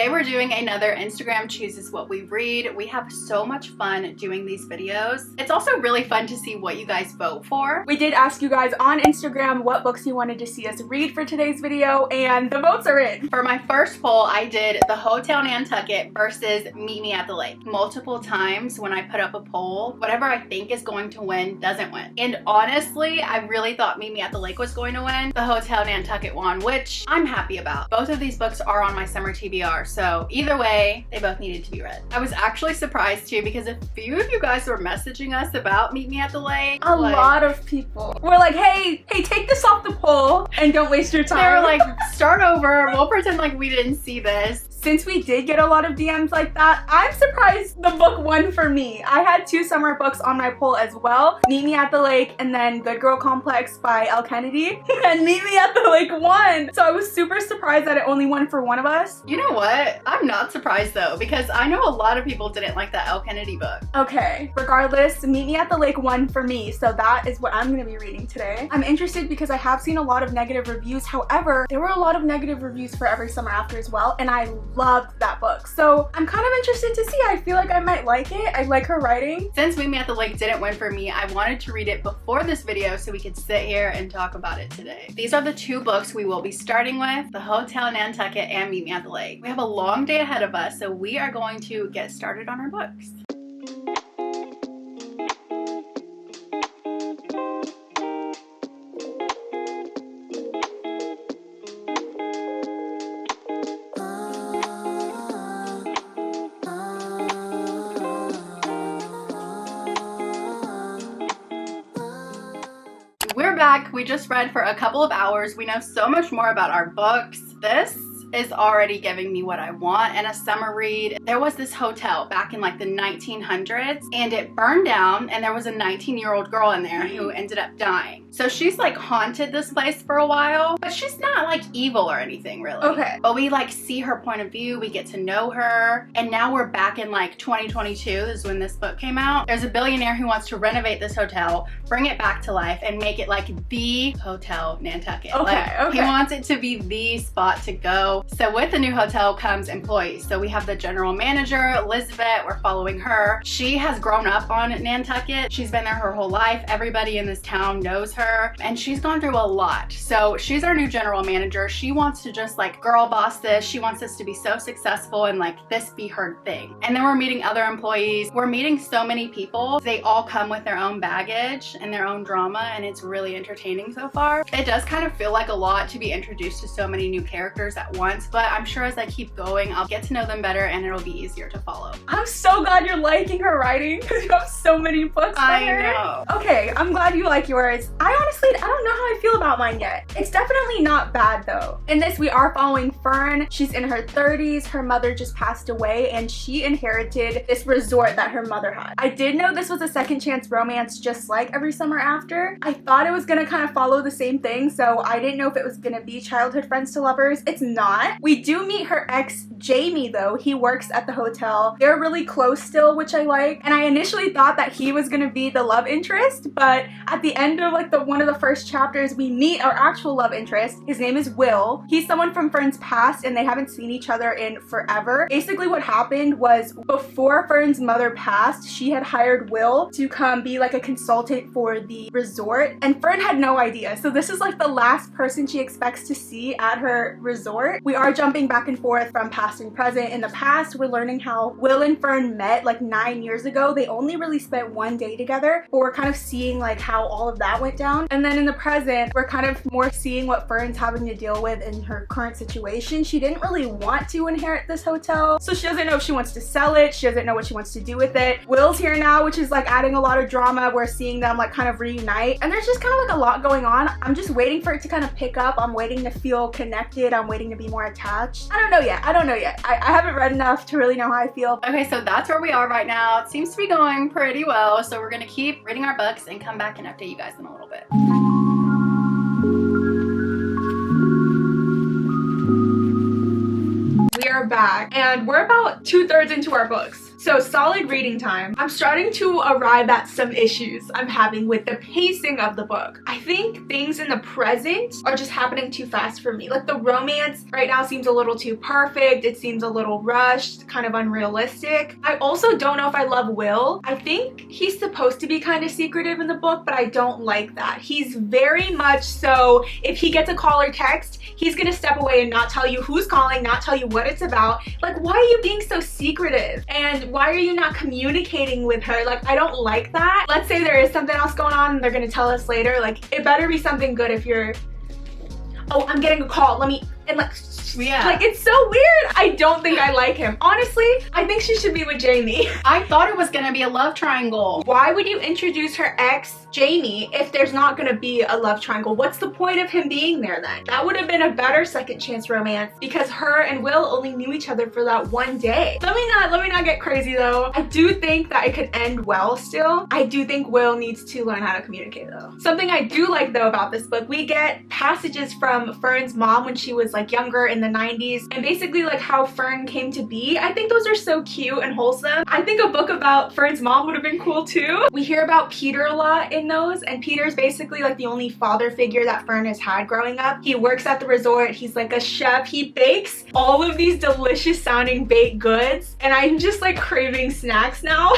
Today we're doing another Instagram chooses what we read. We have so much fun doing these videos. It's also really fun to see what you guys vote for. We did ask you guys on Instagram what books you wanted to see us read for today's video, and the votes are in. For my first poll, I did The Hotel Nantucket versus Meet Me at the Lake. Multiple times when I put up a poll, whatever I think is going to win doesn't win. And honestly, I really thought Meet Me at the Lake was going to win. The Hotel Nantucket won, which I'm happy about. Both of these books are on my summer TBR, so either way, they both needed to be read. I was actually surprised too because a few of you guys were messaging us about Meet Me at the Lake. A lot of people were like, hey, take this off the poll and don't waste your time. They were like, start over. We'll pretend like we didn't see this. Since we did get a lot of DMs like that, I'm surprised the book won for me. I had two summer books on my poll as well. Meet Me at the Lake and then Good Girl Complex by Elle Kennedy. And Meet Me at the Lake won. So I was super surprised that it only won for one of us. You know what? I'm not surprised though, because I know a lot of people didn't like that Elle Kennedy book. Okay, regardless, Meet Me at the Lake won for me. So that is what I'm gonna be reading today. I'm interested because I have seen a lot of negative reviews. However, there were a lot of negative reviews for Every Summer After as well. And I loved that book. So I'm kind of interested to see. I feel like I might like it. I like her writing. Since Meet Me at the Lake didn't win for me, I wanted to read it before this video so we could sit here and talk about it today. These are the two books we will be starting with, The Hotel Nantucket and Meet Me at the Lake. We have a long day ahead of us, so we are going to get started on our books. We're back. We just read for a couple of hours. We know so much more about our books. This is already giving me what I want in a summer read. There was this hotel back in like the 1900s and it burned down and there was a 19-year-old girl in there who ended up dying. So she's like haunted this place for a while, but she's not like evil or anything really. Okay. But we like see her point of view, we get to know her, and now we're back in like 2022 is when this book came out. There's a billionaire who wants to renovate this hotel, bring it back to life, and make it like the Hotel Nantucket. Okay. He wants it to be the spot to go. So with the new hotel comes employees. So we have the general manager, Elizabeth. We're following her. She has grown up on Nantucket. She's been there her whole life. Everybody in this town knows her and she's gone through a lot. So she's our new general manager. She wants to just like girl boss this. She wants this to be so successful and like this be her thing. And then we're meeting other employees. We're meeting so many people. They all come with their own baggage and their own drama and it's really entertaining so far. It does kind of feel like a lot to be introduced to so many new characters at once. But I'm sure as I keep going, I'll get to know them better and it'll be easier to follow. I'm so glad you're liking her writing because you have so many books by her. I know. Okay, I'm glad you like yours. I don't know how I feel about mine yet. It's definitely not bad though. In this, we are following Fern. She's in her 30s. Her mother just passed away and she inherited this resort that her mother had. I did know this was a second chance romance just like Every Summer After. I thought it was gonna kind of follow the same thing, so I didn't know if it was gonna be childhood friends to lovers. It's not. We do meet her ex, Jamie, though. He works at the hotel. They're really close still, which I like. And I initially thought that he was gonna be the love interest, but at the end of like one of the first chapters, we meet our actual love interest. His name is Will. He's someone from Fern's past and they haven't seen each other in forever. Basically what happened was before Fern's mother passed, she had hired Will to come be like a consultant for the resort and Fern had no idea. So this is like the last person she expects to see at her resort. We are jumping back and forth from past and present. In the past, we're learning how Will and Fern met like 9 years ago. They only really spent one day together, but we're kind of seeing like how all of that went down. And then in the present, we're kind of more seeing what Fern's having to deal with in her current situation. She didn't really want to inherit this hotel, so she doesn't know if she wants to sell it. She doesn't know what she wants to do with it. Will's here now, which is like adding a lot of drama. We're seeing them like kind of reunite, and there's just kind of like a lot going on. I'm just waiting for it to kind of pick up. I'm waiting to feel connected. I'm waiting to be more attached. I don't know yet. I haven't read enough to really know how I feel. Okay, so that's where we are right now. It seems to be going pretty well. So we're gonna keep reading our books and come back and update you guys in a little bit. We are back and we're about 2/3 into our books. So solid reading time. I'm starting to arrive at some issues I'm having with the pacing of the book. I think things in the present are just happening too fast for me. Like the romance right now seems a little too perfect. It seems a little rushed, kind of unrealistic. I also don't know if I love Will. I think he's supposed to be kind of secretive in the book, but I don't like that. He's very much so, if he gets a call or text, he's gonna step away and not tell you who's calling, not tell you what it's about. Like, why are you being so secretive? And why are you not communicating with her? Like, I don't like that. Let's say there is something else going on and they're gonna tell us later. Like, it better be something good if you're, oh, I'm getting a call, let me, and like, yeah. Like, it's so weird. I don't think I like him. Honestly, I think she should be with Jamie. I thought it was gonna be a love triangle. Why would you introduce her ex, Jamie, if there's not gonna be a love triangle? What's the point of him being there then? That would have been a better second chance romance because her and Will only knew each other for that one day. Let me not get crazy though. I do think that it could end well still. I do think Will needs to learn how to communicate though. Something I do like though about this book, we get passages from Fern's mom when she was like younger in the 90s and basically like how Fern came to be. I think those are so cute and wholesome. I think a book about Fern's mom would have been cool too. We hear about Peter a lot in those, and Peter's basically like the only father figure that Fern has had growing up. He works at the resort. He's like a chef. He bakes all of these delicious sounding baked goods and I'm just like craving snacks now.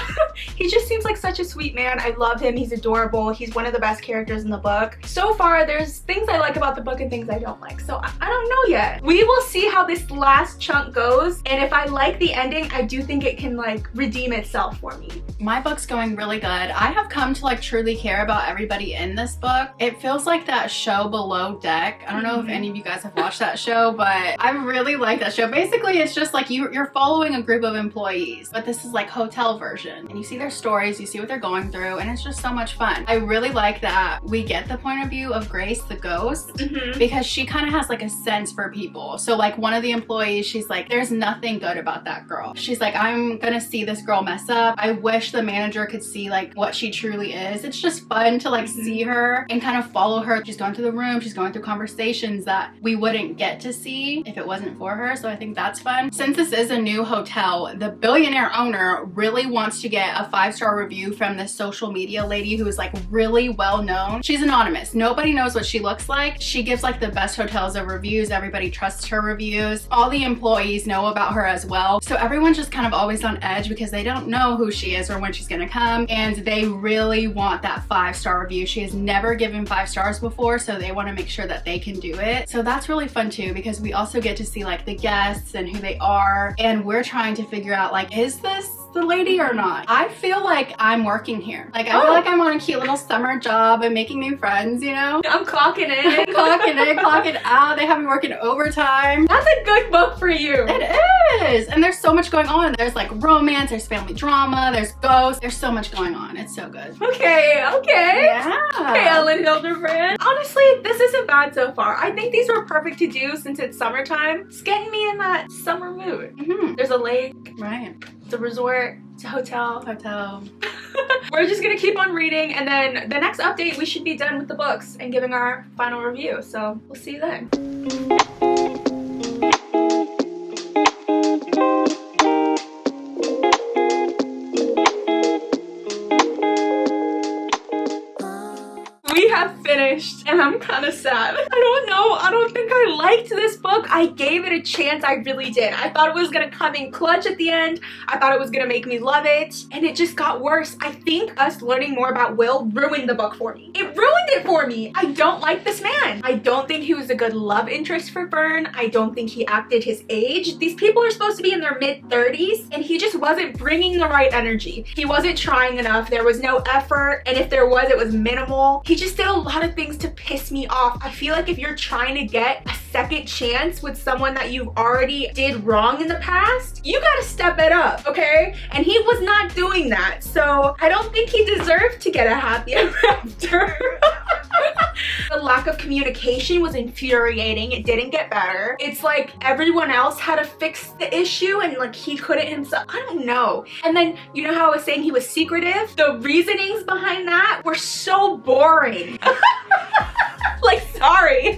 He just seems like such a sweet man. I love him. He's adorable. He's one of the best characters in the book. So far, there's things I like about the book and things I don't like. So I don't know yet. We will see how this last chunk goes, and if I like the ending, I do think it can like redeem itself for me. My book's going really good. I have come to like truly care about everybody in this book. It feels like that show Below Deck. I don't know if any of you guys have watched that show, but I really like that show. Basically, it's just like you're following a group of employees, but this is like hotel version, and you see their stories, you see what they're going through, and it's just so much fun. I really like that we get the point of view of Grace, the ghost, because she kind of has like a sense for people. So like one of the employees, she's like, there's nothing good about that girl. She's like, I'm gonna see this girl mess up. I wish the manager could see like what she truly is. It's just fun to like see her and kind of follow her. She's going through the room, she's going through conversations that we wouldn't get to see if it wasn't for her. So I think that's fun. Since this is a new hotel, the billionaire owner really wants to get a 5-star review from this social media lady who is like really well known. She's anonymous. Nobody knows what she looks like. She gives like the best hotels of reviews. Everybody trusts her reviews. All the employees know about her as well. So everyone's just kind of always on edge because they don't know who she is or when she's gonna come, and they really want that 5-star review. She has never given 5 stars before, so they want to make sure that they can do it. So that's really fun too, because we also get to see like the guests and who they are, and we're trying to figure out like, is this the lady or not? I feel like I'm working here. Like I feel like I'm on a cute little summer job and making new friends, you know? I'm clocking in. Clocking in, clocking out. They have me working overtime. That's a good book for you. It is. And there's so much going on. There's like romance, there's family drama, there's ghosts. There's so much going on. It's so good. Okay. Yeah. Okay, Ellen Hildebrand. Honestly, this isn't bad so far. I think these were perfect to do since it's summertime. It's getting me in that summer mood. There's a lake. Right. It's a resort. It's a hotel. Hotel. We're just gonna keep on reading, and then the next update we should be done with the books and giving our final review. So we'll see you then. We have finished and I'm kind of sad. I don't know. I don't think I liked this book. I gave it a chance. I really did. I thought it was gonna come in clutch at the end. I thought it was gonna make me love it, and it just got worse. I think us learning more about Will ruined the book for me. It ruined it for me. I don't like this man. I don't think he was a good love interest for Fern. I don't think he acted his age. These people are supposed to be in their mid-30s, and he just wasn't bringing the right energy. He wasn't trying enough. There was no effort, and if there was, it was minimal. He just did a lot of things to piss me off. I feel like if you're trying to get a second chance with someone that you've already did wrong in the past, you gotta step it up, okay? And he was not doing that, so I don't think he deserved to get a happy ever after. The lack of communication was infuriating. It didn't get better. It's like everyone else had to fix the issue and like he couldn't himself. I don't know. And then, you know how I was saying he was secretive? The reasonings behind that were so boring. Like sorry.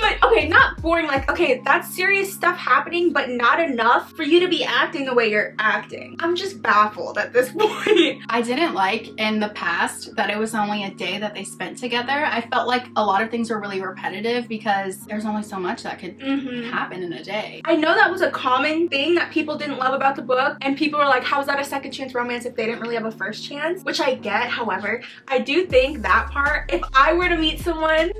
But okay, not boring, like, okay, that's serious stuff happening, but not enough for you to be acting the way you're acting. I'm just baffled at this point. I didn't like in the past that it was only a day that they spent together. I felt like a lot of things were really repetitive because there's only so much that could happen in a day. I know that was a common thing that people didn't love about the book, and people were like, how is that a second chance romance if they didn't really have a first chance? Which I get. However, I do think that part, if I were to meet someone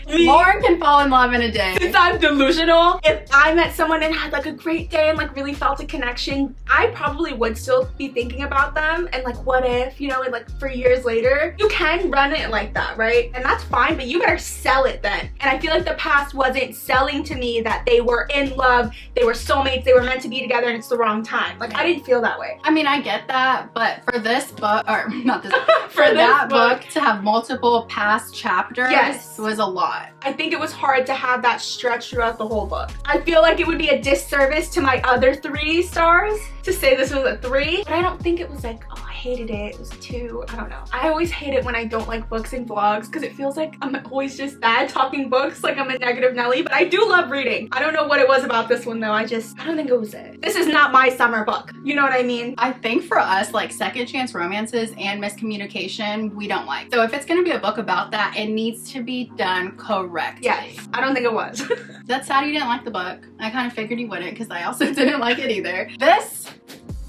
Lauren can fall in love in a day. Since I'm delusional, if I met someone and had like a great day and like really felt a connection, I probably would still be thinking about them and like, what if, you know, and like for years later. You can run it like that, right? And that's fine, but you better sell it then. And I feel like the past wasn't selling to me that they were in love, they were soulmates, they were meant to be together, and it's the wrong time. Like, I didn't feel that way. I mean, I get that, but for this book, or not this, for that book to have multiple past chapters was a lot. I think it was hard to have that stretch throughout the whole book. I feel like it would be a disservice to my other 3 stars to say this was a 3, but I don't think it was like, oh, I hated it, it was a 2. I don't know. I always hate it when I don't like books and vlogs because it feels like I'm always just bad talking books, like I'm a negative Nelly, but I do love reading. I don't know what it was about this one though. I don't think it was it. This is not my summer book. You know what I mean? I think for us, like second chance romances and miscommunication, we don't like. So if it's gonna be a book about that, it needs to be done correctly. Yes, I don't think it was. That's sad you didn't like the book. I kind of figured you wouldn't because I also didn't like it either. This,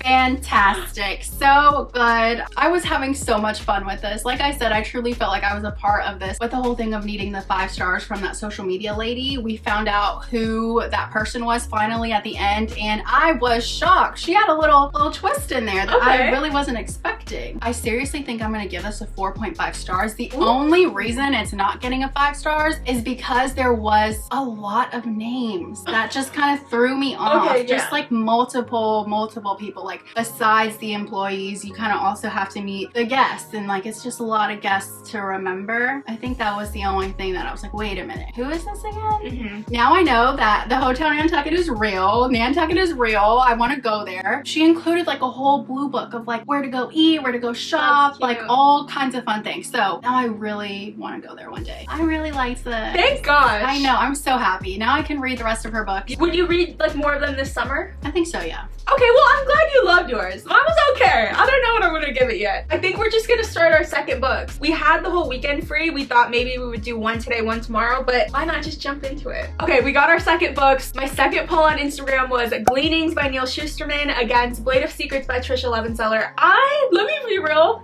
fantastic, so good. I was having so much fun with this. Like I said, I truly felt like I was a part of this. With the whole thing of needing the 5 stars from that social media lady, we found out who that person was finally at the end, and I was shocked. She had a little twist in there that I really wasn't expecting. I seriously think I'm gonna give this a 4.5 stars. The only reason it's not getting a 5 stars is because there was a lot of names that just kind of threw me off. Just like multiple people. Like besides the employees, you kind of also have to meet the guests, and like it's just a lot of guests to remember. I think that was the only thing that I was like, wait a minute, who is this again? Now I know that the Hotel Nantucket is real. Nantucket is real. I want to go there. She included like a whole blue book of like where to go eat, where to go shop, like all kinds of fun things. So now I really want to go there one day. I really liked this. Thank gosh. I know, I'm so happy. Now I can read the rest of her books. Would you read like more of them this summer? I think so, yeah. Okay, well, I'm glad you loved yours. Mine was okay. I don't know what I'm gonna give it yet. I think we're just gonna start our second books. We had the whole weekend free. We thought maybe we would do one today, one tomorrow, but why not just jump into it? Okay, we got our second books. My second poll on Instagram was Gleanings by Neil Shusterman against Blade of Secrets by Trisha Levenseller. Let me be real.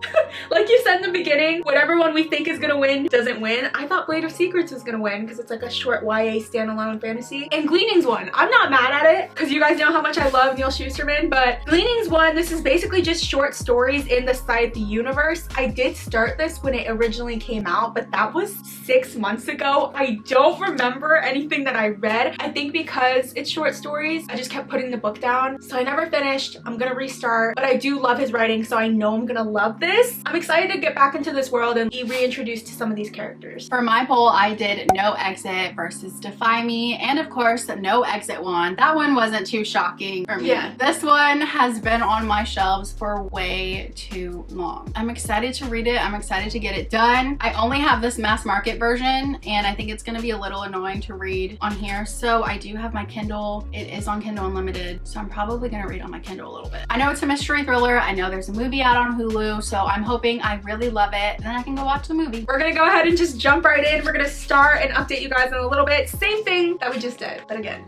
Like you said in the beginning, whatever one we think is gonna win doesn't win. I thought Blade of Secrets was gonna win because it's like a short YA standalone fantasy. And Gleanings won. I'm not mad at it because you guys know how much I love Neil Shusterman. But Gleanings won. This is basically just short stories in the Scythe universe. I did start this when it originally came out, but that was 6 months ago. I don't remember anything that I read. I think because it's short stories, I just kept putting the book down. So I never finished. I'm gonna restart, but I do love his writing, so I know I'm gonna love this. I'm excited to get back into this world and be reintroduced to some of these characters. For my poll, I did No Exit versus Defy Me, and of course, No Exit won. That one wasn't too shocking for me. Yeah. This one has been on my shelves for way too long. I'm excited to read it. I'm excited to get it done. I only have this mass market version, and I think it's gonna be a little annoying to read on here. So I do have my Kindle. It is on Kindle Unlimited, so I'm probably gonna read on my Kindle a little bit. I know it's a mystery thriller. I know there's a movie out on Hulu, so I'm hoping I really love it, and then I can go watch the movie. We're gonna go ahead and just jump right in. We're gonna start and update you guys in a little bit. Same thing that we just did, but again.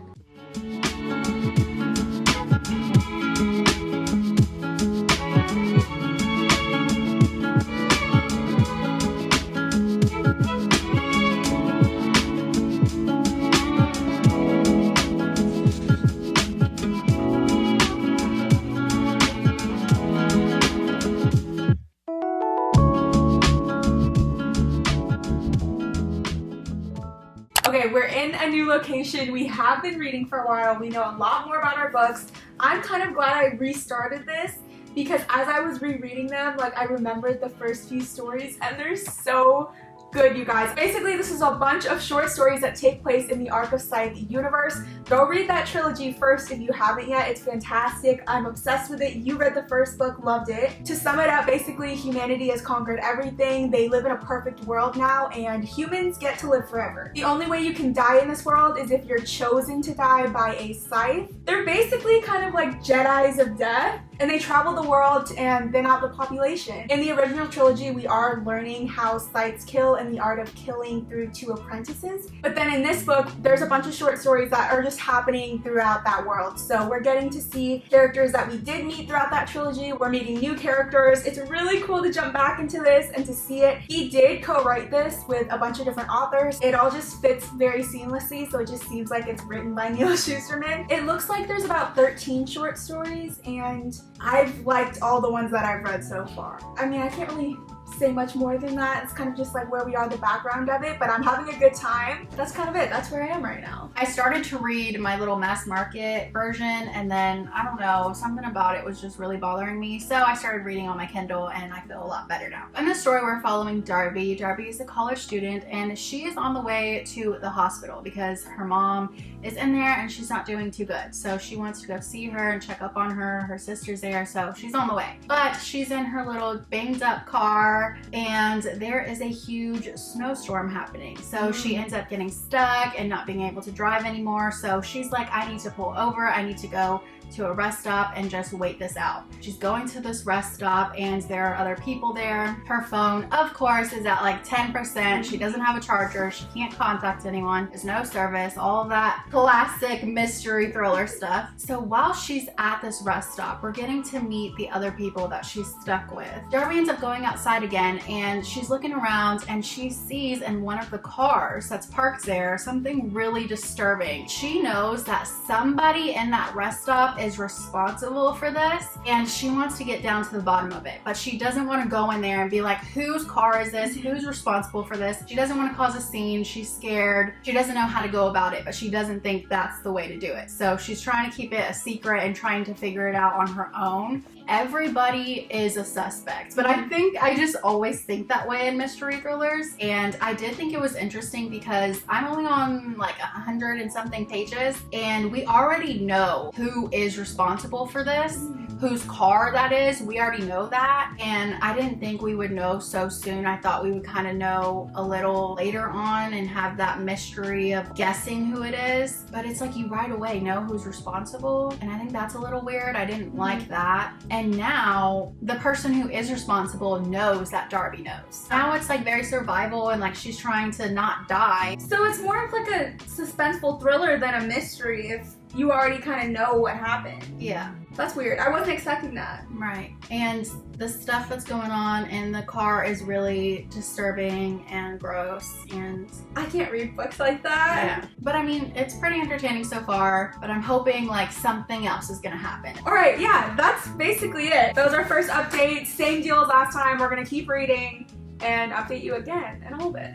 Okay, we're in a new location. We have been reading for a while. We know a lot more about our books. I'm kind of glad I restarted this because as I was rereading them, like I remembered the first few stories and they're so good, you guys. Basically, this is a bunch of short stories that take place in the Arc of Scythe universe. Go read that trilogy first if you haven't yet. It's fantastic. I'm obsessed with it. You read the first book, loved it. To sum it up, basically humanity has conquered everything. They live in a perfect world now, and humans get to live forever. The only way you can die in this world is if you're chosen to die by a scythe. They're basically kind of like Jedis of death, and they travel the world and thin out the population. In the original trilogy, we are learning how scythes kill and the art of killing through 2 apprentices. But then in this book, there's a bunch of short stories that are just happening throughout that world. So we're getting to see characters that we did meet throughout that trilogy. We're meeting new characters. It's really cool to jump back into this and to see it. He did co-write this with a bunch of different authors. It all just fits very seamlessly, so it just seems like it's written by Neil Shusterman. It looks like there's about 13 short stories, and I've liked all the ones that I've read so far. I mean, I can't really say much more than that. It's kind of just like where we are, the background of it, but I'm having a good time. That's kind of it. That's where I am right now. I started to read my little mass market version, and then I don't know, something about it was just really bothering me, so I started reading on my Kindle, and I feel a lot better now. In the story, we're following Darby. Darby is a college student, and she is on the way to the hospital because her mom is in there and she's not doing too good, so she wants to go see her and check up on her. Her sister's there, so she's on the way, but she's in her little banged up car, and there is a huge snowstorm happening, so she ends up getting stuck and not being able to drive anymore. So she's like, I need to pull over, I need to go to a rest stop and just wait this out. She's going to this rest stop, and there are other people there. Her phone, of course, is at like 10%. She doesn't have a charger. She can't contact anyone. There's no service. All of that classic mystery thriller stuff. So while she's at this rest stop, we're getting to meet the other people that she's stuck with. Darby ends up going outside again, and she's looking around, and she sees in one of the cars that's parked there something really disturbing. She knows that somebody in that rest stop is responsible for this, and she wants to get down to the bottom of it, but she doesn't want to go in there and be like, whose car is this? Who's responsible for this? She doesn't want to cause a scene. She's scared. She doesn't know how to go about it, but she doesn't think that's the way to do it. So she's trying to keep it a secret and trying to figure it out on her own. Everybody is a suspect, but I just always think that way in mystery thrillers, and I did think it was interesting because I'm only on like 100 and something pages, and we already know who is responsible for this, whose car that is. We already know that, and I didn't think we would know so soon. I thought we would kind of know a little later on and have that mystery of guessing who it is, but it's like you right away know who's responsible, and I think that's a little weird. I didn't like that. And now the person who is responsible knows that Darby knows. Now it's like very survival, and like she's trying to not die. So it's more of like a suspenseful thriller than a mystery if you already kind of know what happened. Yeah. That's weird. I wasn't expecting that. Right. And the stuff that's going on in the car is really disturbing and gross, and I can't read books like that. yeah. But I mean, it's pretty entertaining so far, but I'm hoping like something else is gonna happen. Alright, yeah, that's basically it. That was our first update. Same deal as last time. We're gonna keep reading and update you again in a little bit.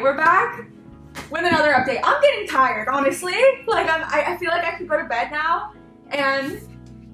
We're back with another update. I'm getting tired, honestly. Like I feel like I could go to bed now, and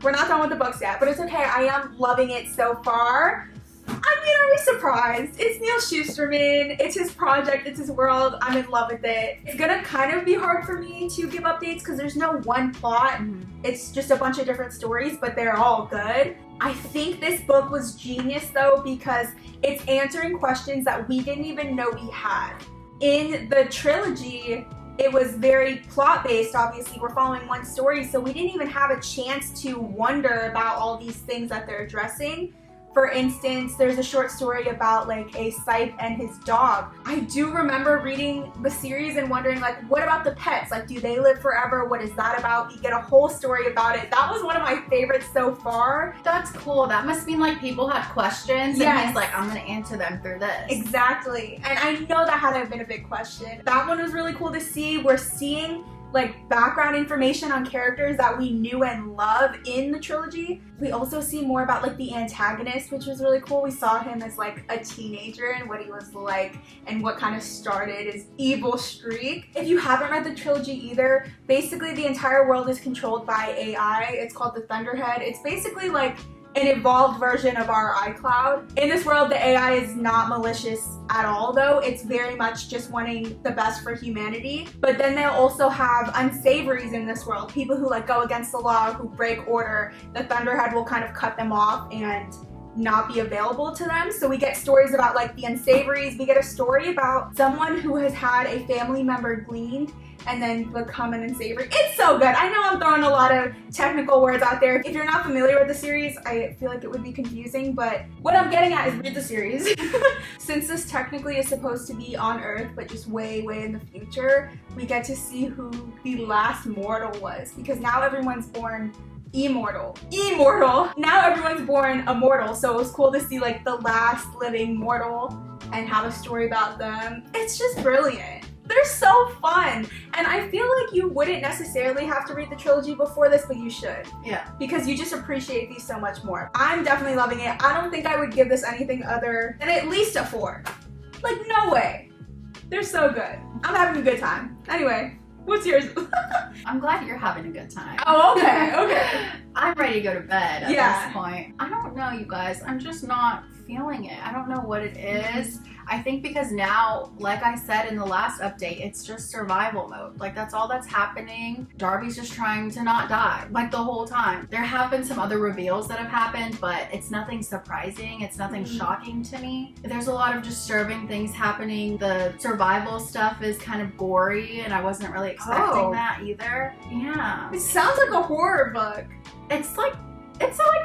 we're not done with the books yet, but it's okay. I am loving it so far. I'm very surprised. It's Neil Shusterman. It's his project. It's his world. I'm in love with it. It's gonna kind of be hard for me to give updates because there's no one plot. It's just a bunch of different stories, but they're all good. I think this book was genius though, because it's answering questions that we didn't even know we had. In the trilogy, it was very plot-based. Obviously, we're following one story, so we didn't even have a chance to wonder about all these things that they're addressing. For instance, there's a short story about like a scythe and his dog. I do remember reading the series and wondering like, what about the pets? Like, do they live forever? What is that about? We get a whole story about it. That was one of my favorites so far. That's cool. That must mean like people had questions, yes. And he's like, I'm gonna answer them through this. Exactly. And I know that had to have been a big question. That one was really cool to see. We're seeing like background information on characters that we knew and love in the trilogy. We also see more about like the antagonist, which was really cool. We saw him as like a teenager and what he was like and what kind of started his evil streak. If you haven't read the trilogy either, basically the entire world is controlled by AI. It's called the Thunderhead. It's basically like an evolved version of our iCloud. In this world, the AI is not malicious at all though. It's very much just wanting the best for humanity. But then they'll also have unsavories in this world. People who like go against the law, who break order. The Thunderhead will kind of cut them off and not be available to them. So we get stories about like the unsavories. We get a story about someone who has had a family member gleaned and then become an unsavory. It's so good. I know I'm throwing a lot of technical words out there. If you're not familiar with the series, I feel like it would be confusing, but what I'm getting at is read the series. Since this technically is supposed to be on Earth, but just way, way in the future, we get to see who the last mortal was, because now everyone's born immortal. Now everyone's born immortal, so it was cool to see like the last living mortal and have a story about them. It's just brilliant. They're so fun, and I feel like you wouldn't necessarily have to read the trilogy before this, but you should. Yeah. Because you just appreciate these so much more. I'm definitely loving it. I don't think I would give this anything other than at least a 4. Like, no way. They're so good. I'm having a good time. Anyway, what's yours? I'm glad you're having a good time. Oh, okay. I'm ready to go to bed at Yeah. this point. I don't know, you guys. I'm just not feeling it. I don't know what it is. I think because now, like I said in the last update, it's just survival mode. Like, that's all that's happening. Darby's just trying to not die, like, the whole time. There have been some other reveals that have happened, but it's nothing surprising. It's nothing shocking to me. There's a lot of disturbing things happening. The survival stuff is kind of gory, and I wasn't really expecting that either. Yeah. It sounds like a horror book. It's like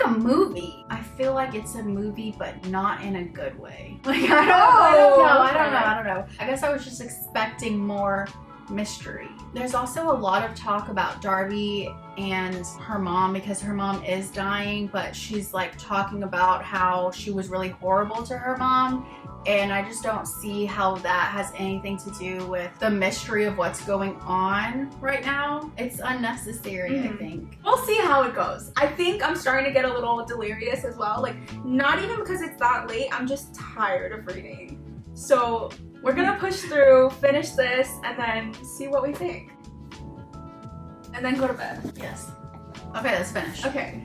a movie. I feel like it's a movie, but not in a good way. Like, I don't know. I guess I was just expecting more mystery. There's also a lot of talk about Darby and her mom, because her mom is dying, but she's like talking about how she was really horrible to her mom. And I just don't see how that has anything to do with the mystery of what's going on right now. It's unnecessary, I think. We'll see how it goes. I think I'm starting to get a little delirious as well. Like, not even because it's that late, I'm just tired of reading. So we're gonna push through, finish this, and then see what we think. And then go to bed. Yes. Okay, let's finish. Okay.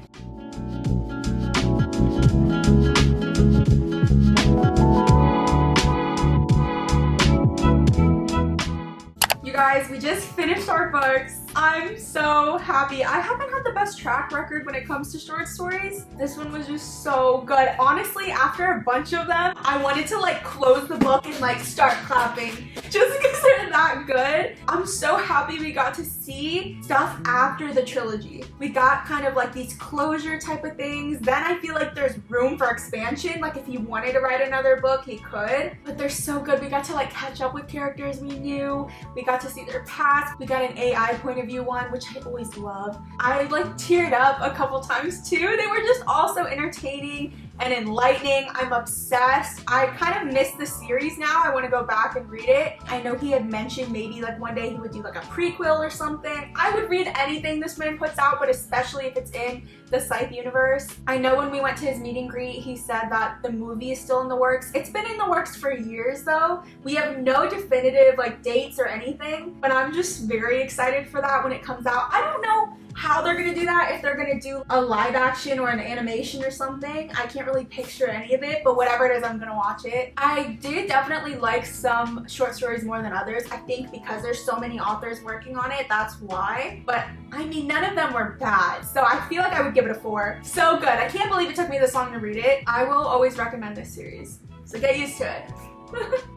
You guys, we just finished our books. I'm so happy. I haven't had the best track record when it comes to short stories. This one was just so good. Honestly, after a bunch of them, I wanted to like close the book and like start clapping just because they're that good. I'm so happy we got to see stuff after the trilogy. We got kind of like these closure type of things. Then I feel like there's room for expansion. Like if he wanted to write another book, he could. But they're so good. We got to like catch up with characters we knew. We got to see their past. We got an AI point of view one, which I always love. I like teared up a couple times too. They were just all so entertaining and enlightening. I'm obsessed. I kind of miss the series now. I want to go back and read it. I know he had mentioned maybe like one day he would do like a prequel or something. I would read anything this man puts out, but especially if it's in the Scythe universe. I know when we went to his meet and greet, he said that the movie is still in the works. It's been in the works for years though. We have no definitive like dates or anything, but I'm just very excited for that when it comes out. I don't know how they're gonna do that, if they're gonna do a live action or an animation or something. I can't really picture any of it, but whatever it is, I'm gonna watch it. I did definitely like some short stories more than others. I think because there's so many authors working on it, that's why. But I mean, none of them were bad, so I feel like I would give it a 4. So good. I can't believe it took me this long to read it. I will always recommend this series, so get used to it.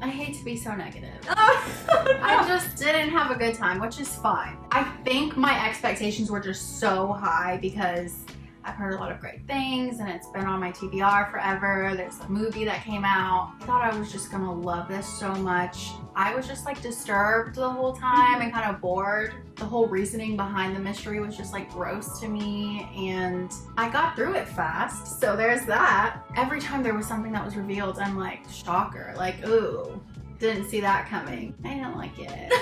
I hate to be so negative. Oh, no. I just didn't have a good time, which is fine. I think my expectations were just so high because I've heard a lot of great things and it's been on my TBR forever. There's a movie that came out. I thought I was just gonna love this so much. I was just like disturbed the whole time and kind of bored. The whole reasoning behind the mystery was just like gross to me, and I got through it fast. So there's that. Every time there was something that was revealed, I'm like, shocker, like, ooh. Didn't see that coming. I didn't like it. And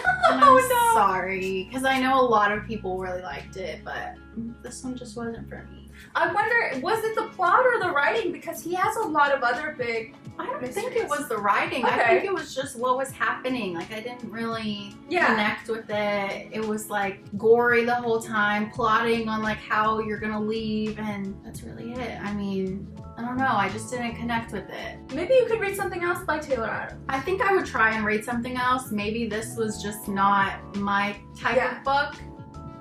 Oh, I'm no. sorry, because I know a lot of people really liked it, but this one just wasn't for me. I wonder, was it the plot or the writing? Because he has a lot of other big I don't think it was the writing. Okay. I think it was just what was happening. Like, I didn't really connect with it. It was like gory the whole time, plotting on like how you're gonna leave, and that's really it. I mean, I don't know. I just didn't connect with it. Maybe you could read something else by Taylor Adams. I think I would try and read something else. Maybe this was just not my type of book.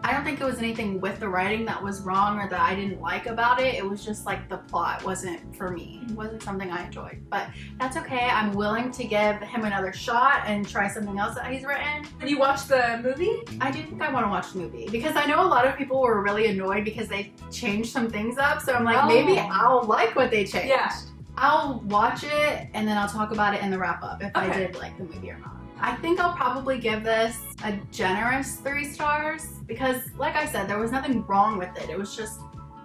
I don't think it was anything with the writing that was wrong or that I didn't like about it. It was just like the plot wasn't for me. It wasn't something I enjoyed. But that's okay. I'm willing to give him another shot and try something else that he's written. Did you watch the movie? I do think I want to watch the movie because I know a lot of people were really annoyed because they changed some things up. So I'm like, maybe I'll like what they changed. Yeah. I'll watch it and then I'll talk about it in the wrap up if I did like the movie or not. I think I'll probably give this a generous 3 stars because, like I said, there was nothing wrong with it. It was just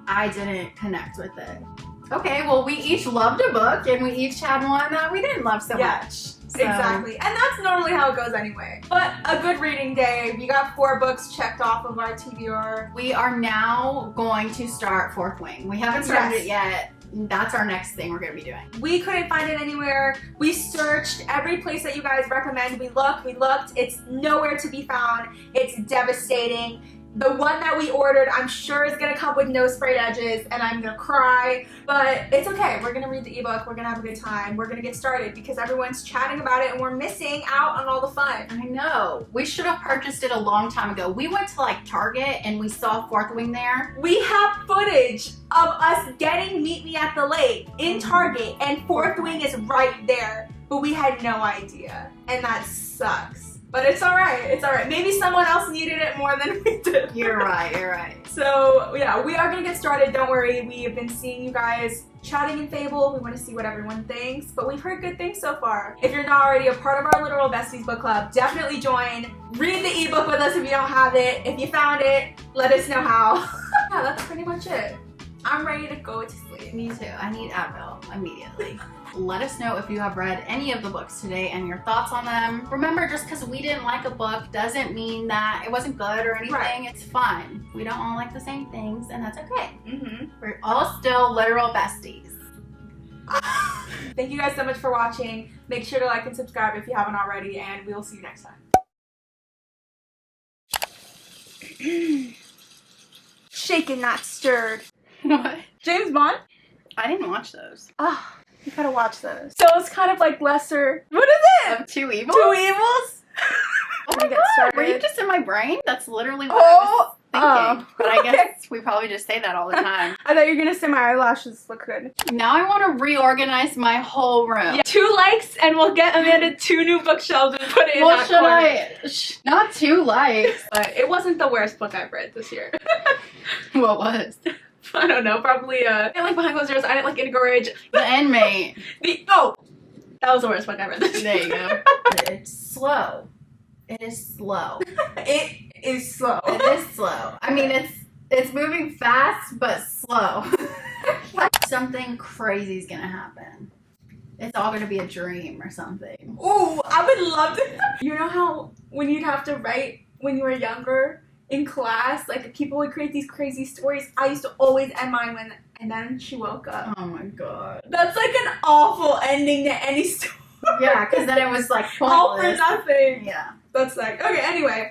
I didn't connect with it. Okay, well, we each loved a book and we each had one that we didn't love so much. So. Exactly. And that's normally how it goes anyway. But a good reading day. We got 4 books checked off of our TBR. We are now going to start Fourth Wing. We haven't started it yet. That's our next thing we're going to be doing. We couldn't find it anywhere. We searched every place that you guys recommend. We looked. It's nowhere to be found. It's devastating. The one that we ordered, I'm sure is gonna come with no sprayed edges and I'm gonna cry, but it's okay. We're gonna read the ebook, we're gonna have a good time, we're gonna get started because everyone's chatting about it and we're missing out on all the fun. I know. We should have purchased it a long time ago. We went to like Target and we saw Fourth Wing there. We have footage of us getting Meet Me at the Lake in Target and Fourth Wing is right there, but we had no idea and that sucks. But it's alright, it's alright. Maybe someone else needed it more than we did. You're right, you're right. So yeah, we are gonna get started, don't worry. We have been seeing you guys chatting in Fable. We wanna see what everyone thinks, but we've heard good things so far. If you're not already a part of our Literal Besties Book Club, definitely join. Read the ebook with us if you don't have it. If you found it, let us know how. Yeah, that's pretty much it. I'm ready to go to sleep. Me too. I need Advil immediately. Let us know if you have read any of the books today and your thoughts on them. Remember, just because we didn't like a book doesn't mean that it wasn't good or anything. Right. It's fun. We don't all like the same things, and that's okay. We're all still literal besties. Thank you guys so much for watching. Make sure to like and subscribe if you haven't already, and we will see you next time. Shaken, not stirred. What? James Bond? I didn't watch those. Oh, you gotta watch those. So it's kind of like lesser. What is it? Of Two Evils? 2 Evils? Oh my god, were you just in my brain? That's literally what I was thinking. But I guess we probably just say that all the time. I thought you were gonna say my eyelashes look good. Now I want to reorganize my whole room. Yeah. 2 likes and we'll get Amanda 2 new bookshelves and put it in that corner. Not 2 likes. But it wasn't the worst book I've read this year. What was? I don't know, probably I didn't like Behind Closed Doors, I didn't like Indigo Rage. The Inmate. That was the worst book I read this year. There you go. It's slow. It is slow. It is slow. It is slow. I mean, it's moving fast, but slow. Something crazy is gonna happen. It's all gonna be a dream or something. Ooh, I would love to. You know how when you'd have to write when you were younger in class, like people would create these crazy stories? I used to always end mine when, and then she woke up. Oh my god. That's like an awful ending to any story. Yeah, because then it was like pointless. All for nothing. Yeah. That's like, okay, anyway.